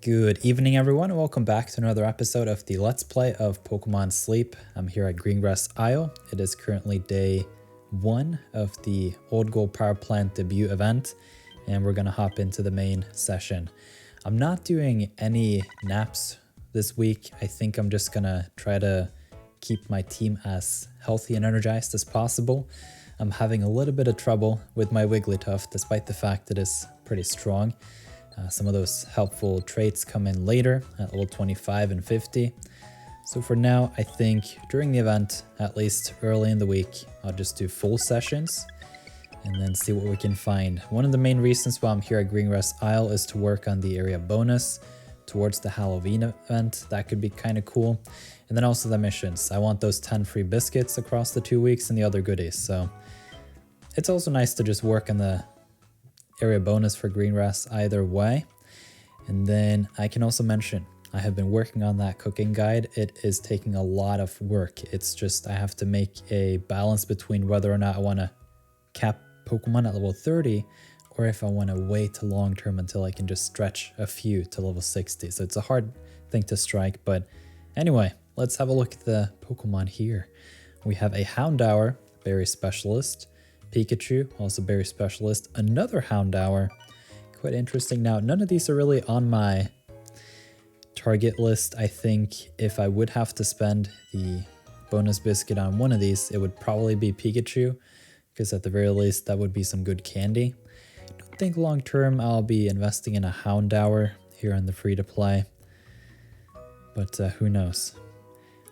Good evening, everyone, and welcome back to another episode of the Let's Play of Pokémon Sleep. I'm here at Greengrass Isle. It is currently day 1 of the Old Gold Power Plant debut event, and we're going to hop into the main session. I'm not doing any naps this week. I think I'm just going to try to keep my team as healthy and energized as possible. I'm having a little bit of trouble with my Wigglytuff, despite the fact that it's pretty strong. Some of those helpful traits come in later at level 25 and 50. So for now, I think during the event, at least early in the week, I'll just do full sessions and then see what we can find. One of the main reasons why I'm here at Greengrass Isle is to work on the area bonus towards the Halloween event. That could be kind of cool. And then also the missions. I want those 10 free biscuits across the 2 weeks and the other goodies. So it's also nice to just work on the area bonus for Greengrass either way. And then I can also mention I have been working on that cooking guide. It is taking a lot of work. It's just I have to make a balance between whether or not I want to cap Pokemon at level 30 or if I want to wait long term until I can just stretch a few to level 60. So it's a hard thing to strike, but anyway, let's have a look at the Pokemon here. We have a Houndour, Berry Specialist, Pikachu, also Berry Specialist, another Houndour, quite interesting. Now, none of these are really on my target list. I think if I would have to spend the bonus biscuit on one of these, it would probably be Pikachu, because at the very least, that would be some good candy. I don't think long term I'll be investing in a Houndour here on the free-to-play, but who knows.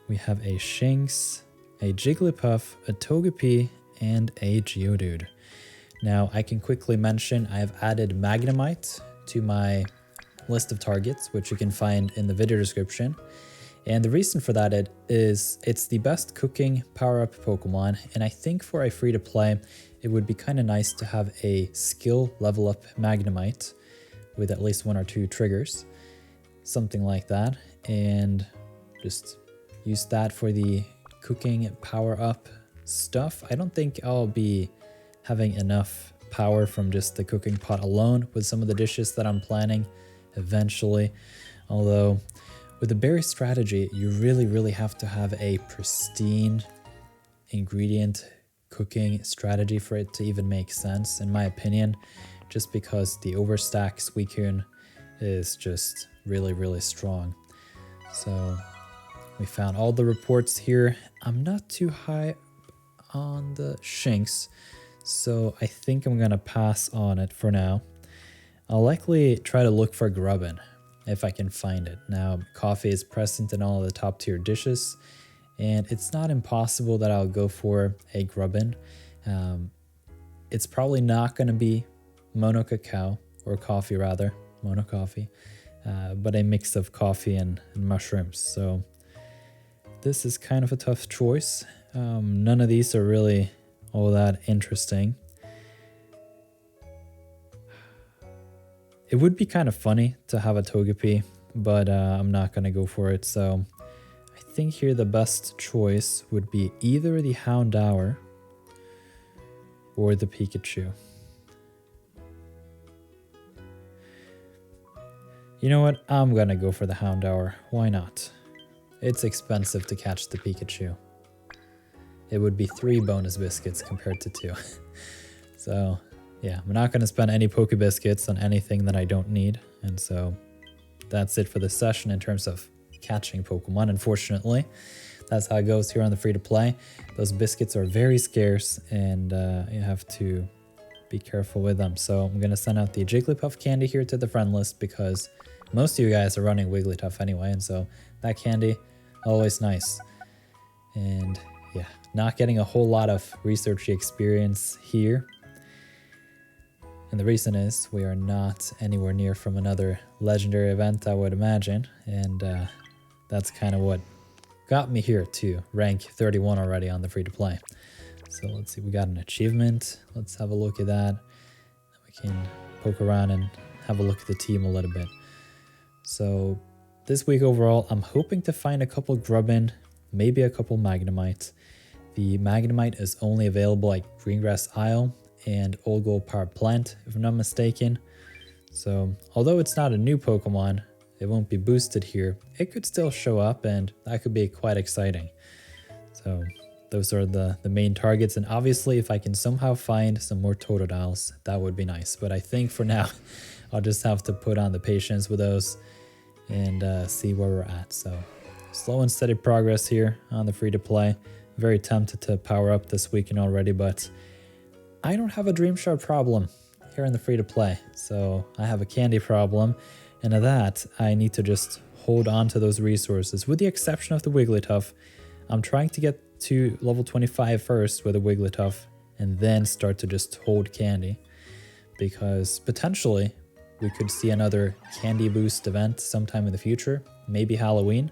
We have a Shinx, a Jigglypuff, a Togepi, and a Geodude. Now I can quickly mention I have added Magnemite to my list of targets, which you can find in the video description. And the reason for that is it's the best cooking power-up Pokemon, and I think for a free-to-play, it would be kind of nice to have a skill level-up Magnemite with at least 1 or 2 triggers, something like that, and just use that for the cooking power-up stuff. I don't think I'll be having enough power from just the cooking pot alone with some of the dishes that I'm planning eventually. Although with the berry strategy, you really have to have a pristine ingredient cooking strategy for it to even make sense, in my opinion, just because the overstack Suicune is just really strong. So we found all the reports here. I'm not too high on the Shinx, so I think I'm gonna pass on it for now. I'll likely try to look for Grubbin if I can find it. Now, coffee is present in all of the top tier dishes, and it's not impossible that I'll go for a Grubbin. It's probably not gonna be mono cacao, or coffee rather, mono coffee, but a mix of coffee and mushrooms. So this is kind of a tough choice. None of these are really all that interesting. It would be kind of funny to have a Togepi, but I'm not going to go for it. So I think here the best choice would be either the Houndour or the Pikachu. You know what? I'm going to go for the Houndour. Why not? It's expensive to catch the Pikachu. It would be 3 bonus biscuits compared to 2. So yeah, I'm not going to spend any Poke Biscuits on anything that I don't need. And so that's it for this session in terms of catching Pokemon, unfortunately. That's how it goes here on the free-to-play. Those biscuits are very scarce, and you have to be careful with them. So I'm going to send out the Jigglypuff candy here to the friend list, because most of you guys are running Wigglytuff anyway, and so that candy, always nice. And yeah, not getting a whole lot of researchy experience here. And the reason is we are not anywhere near from another legendary event, I would imagine. And that's kind of what got me here to rank 31 already on the free-to-play. So let's see, we got an achievement. Let's have a look at that. We can poke around and have a look at the team a little bit. So this week overall, I'm hoping to find a couple Grubbin, maybe a couple Magnemite. The Magnemite is only available at Greengrass Isle and Old Gold Power Plant, if I'm not mistaken. So although it's not a new Pokemon, it won't be boosted here, it could still show up, and that could be quite exciting. So those are the main targets, and obviously if I can somehow find some more Totodiles, that would be nice. But I think for now, I'll just have to put on the patience with those and see where we're at. So slow and steady progress here on the free-to-play. Very tempted to power up this weekend already, but I don't have a Dream Shard problem here in the free-to-play. So I have a candy problem, and of that, I need to just hold on to those resources. With the exception of the Wigglytuff, I'm trying to get to level 25 first with a Wigglytuff and then start to just hold candy, because potentially we could see another candy boost event sometime in the future, maybe Halloween.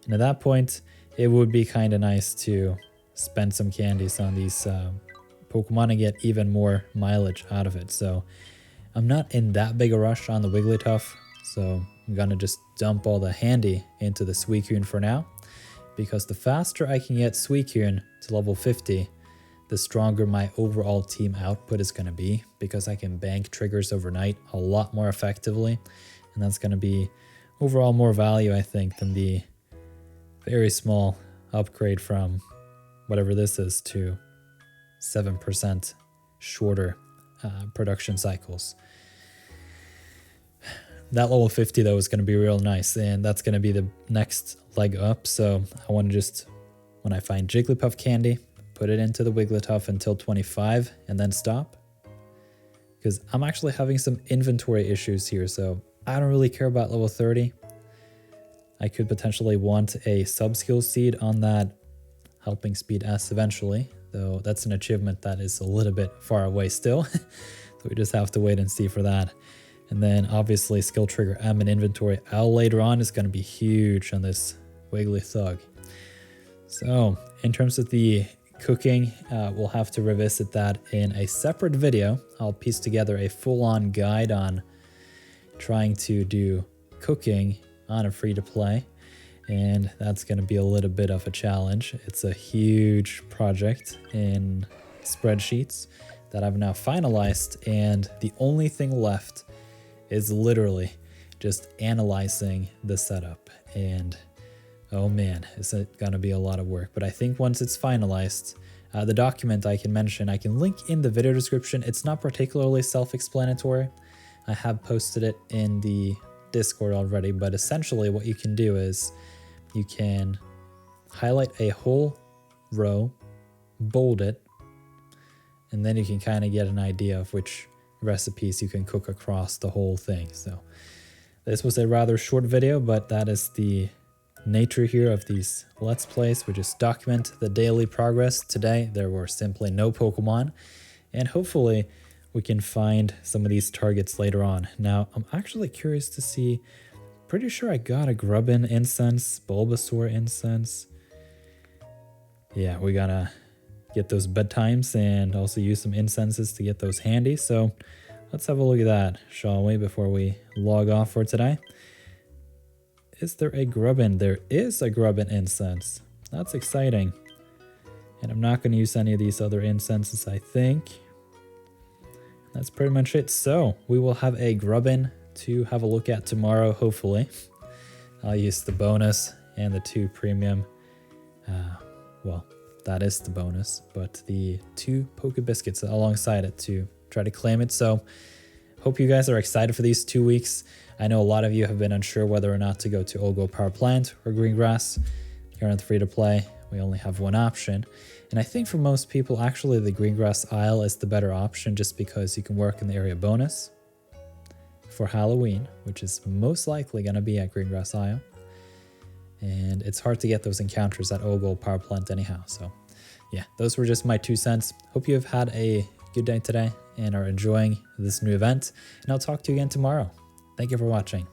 And at that point, it would be kind of nice to spend some candies on these Pokemon and get even more mileage out of it. So I'm not in that big a rush on the Wigglytuff, so I'm gonna just dump all the handy into the Suicune for now, because the faster I can get Suicune to level 50, the stronger my overall team output is going to be, because I can bank triggers overnight a lot more effectively, and that's going to be overall more value, I think, than the very small upgrade from whatever this is to 7% shorter production cycles. That level 50 though is going to be real nice, and that's going to be the next leg up. So I want to just, when I find Jigglypuff candy, put it into the Wigglytuff until 25 and then stop, because I'm actually having some inventory issues here. So I don't really care about level 30. I could potentially want a sub-skill seed on that helping speed S eventually, though that's an achievement that is a little bit far away still. So we just have to wait and see for that. And then obviously skill trigger M and inventory L later on is going to be huge on this Wigglythug. So in terms of the cooking, we'll have to revisit that in a separate video. I'll piece together a full-on guide on trying to do cooking on a free-to-play, and that's going to be a little bit of a challenge. It's a huge project in spreadsheets that I've now finalized, and the only thing left is literally just analyzing the setup. And oh man, is it gonna be a lot of work. But I think once it's finalized, the document I can link in the video description. It's not particularly self-explanatory. I have posted it in the Discord already, but essentially what you can do is you can highlight a whole row, bold it, and then you can kind of get an idea of which recipes you can cook across the whole thing. So this was a rather short video, but that is the nature here of these Let's Plays. We just document the daily progress. Today there were simply no Pokemon, and hopefully we can find some of these targets later on. Now I'm actually curious to see, pretty sure I got a Grubbin incense, Bulbasaur incense. Yeah, we gotta get those bedtimes and also use some incenses to get those handy. So let's have a look at that, shall we, before we log off for today. Is there a Grubbin? There is a Grubbin incense. That's exciting. And I'm not going to use any of these other incenses, I think. That's pretty much it. So we will have a Grubbin to have a look at tomorrow, hopefully. I'll use the bonus and the 2 premium. Well, that is the bonus, but the 2 Poke Biscuits alongside it to try to claim it. So hope you guys are excited for these 2 weeks. I know a lot of you have been unsure whether or not to go to Old Gold Power Plant or Greengrass. Here on the free-to-play, we only have one option. And I think for most people, actually the Greengrass Isle is the better option, just because you can work in the area bonus for Halloween, which is most likely going to be at Greengrass Isle. And it's hard to get those encounters at Old Gold Power Plant anyhow. So yeah, those were just my 2 cents. Hope you have had a good day today and are enjoying this new event. And I'll talk to you again tomorrow. Thank you for watching.